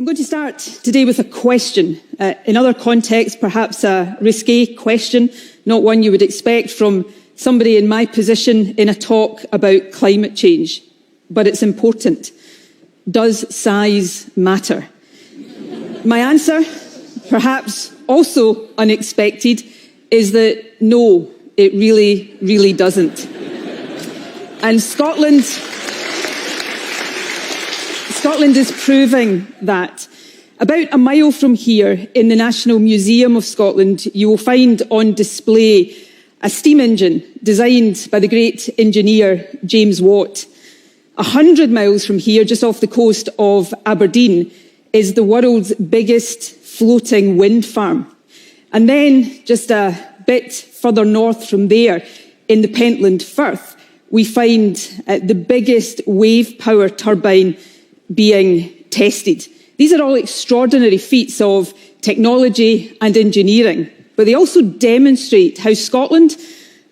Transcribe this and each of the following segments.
I'm going to start today with a question. In other contexts, perhaps a risque question, not one you would expect from somebody in my position in a talk about climate change. But it's important. Does size matter? My answer, perhaps also unexpected, is that no, it really doesn't. And Scotland is proving that. About a mile from here, in the National Museum of Scotland, you will find on display a steam engine designed by the great engineer James Watt. 100 miles from here, just off the coast of Aberdeen, is the world's biggest floating wind farm. And then, just a bit further north from there, in the Pentland Firth, we find the biggest wave power turbine being tested. These are all extraordinary feats of technology and engineering, but they also demonstrate how Scotland,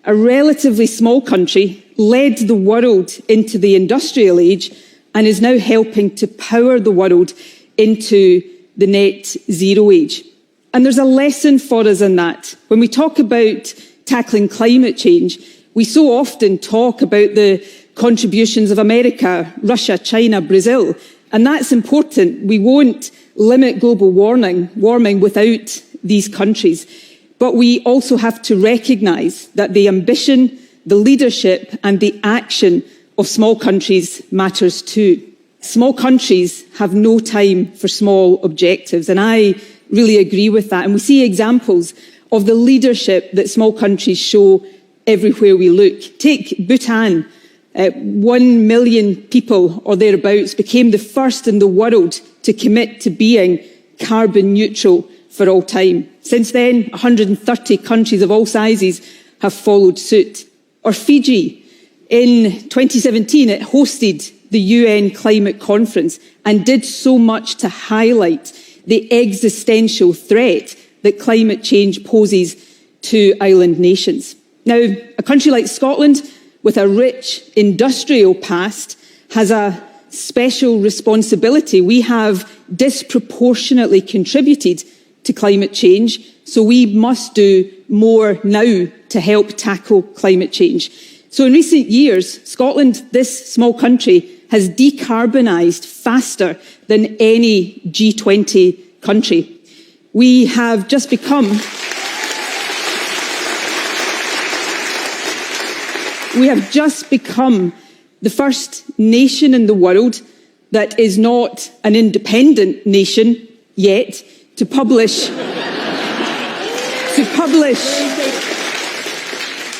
a relatively small country, led the world into the industrial age and is now helping to power the world into the net zero age. And there's a lesson for us in that. When we talk about tackling climate change, we so often talk about the contributions of America, Russia, China, Brazil, and that's important. We won't limit global warming without these countries. But we also have to recognise that the ambition, the leadership and the action of small countries matters too. Small countries have no time for small objectives, and I really agree with that. And we see examples of the leadership that small countries show everywhere we look. Take Bhutan. 1 million people or thereabouts became the first in the world to commit to being carbon neutral for all time. Since then, 130 countries of all sizes have followed suit. Or Fiji, in 2017, it hosted the UN Climate Conference and did so much to highlight the existential threat that climate change poses to island nations. Now, a country like Scotland, with a rich industrial past, has a special responsibility. We have disproportionately contributed to climate change, so we must do more now to help tackle climate change. So in recent years, Scotland, this small country, has decarbonised faster than any G20 country. We have just become the first nation in the world that is not an independent nation yet to publish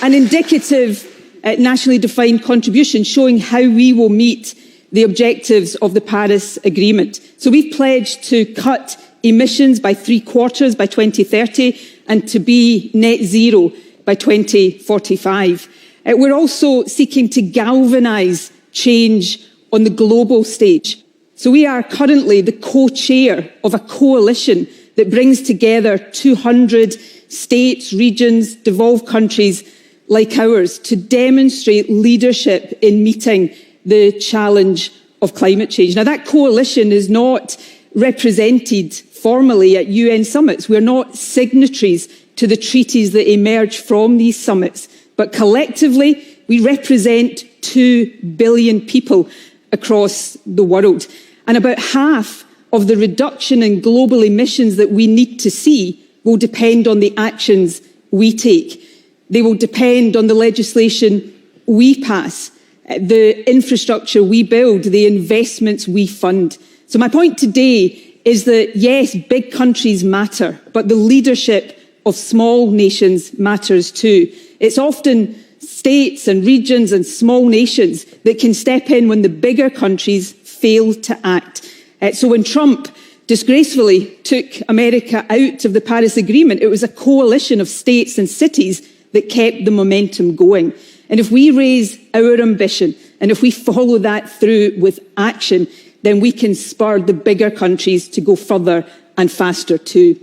an indicative nationally defined contribution showing how we will meet the objectives of the Paris Agreement. So we've pledged to cut emissions by 3/4 by 2030 and to be net zero by 2045. We're also seeking to galvanise change on the global stage. So we are currently the co-chair of a coalition that brings together 200 states, regions, devolved countries like ours to demonstrate leadership in meeting the challenge of climate change. Now, that coalition is not represented formally at UN summits. We're not signatories to the treaties that emerge from these summits. But collectively, we represent 2 billion people across the world. And about half of the reduction in global emissions that we need to see will depend on the actions we take. They will depend on the legislation we pass, the infrastructure we build, the investments we fund. So my point today is that, yes, big countries matter, but the leadership of small nations matters too. It's often states and regions and small nations that can step in when the bigger countries fail to act. So when Trump disgracefully took America out of the Paris Agreement, it was a coalition of states and cities that kept the momentum going. And if we raise our ambition and if we follow that through with action, then we can spur the bigger countries to go further and faster too.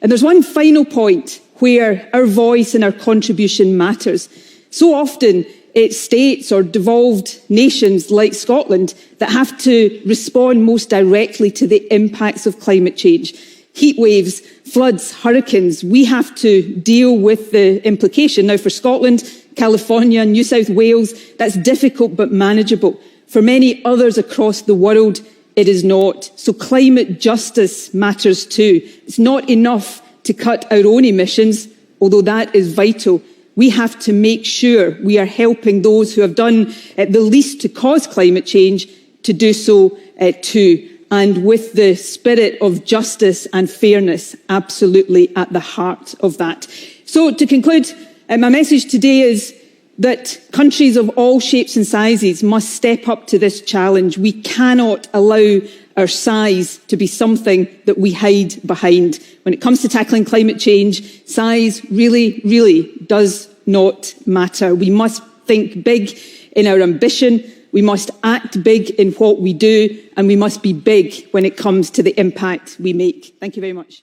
And there's one final point where our voice and our contribution matters. So often states or devolved nations like Scotland that have to respond most directly to the impacts of climate change. Heat waves, floods, hurricanes, we have to deal with the implication. Now for Scotland, California, New South Wales, that's difficult but manageable. For many others across the world, it is not. So climate justice matters too. It's not enough to cut our own emissions, although that is vital. We have to make sure we are helping those who have done the least to cause climate change to do so too. And with the spirit of justice and fairness absolutely at the heart of that. So to conclude, my message today is that countries of all shapes and sizes must step up to this challenge. We cannot allow our size to be something that we hide behind. When it comes to tackling climate change, size really, really does not matter. We must think big in our ambition, we must act big in what we do, and we must be big when it comes to the impact we make. Thank you very much.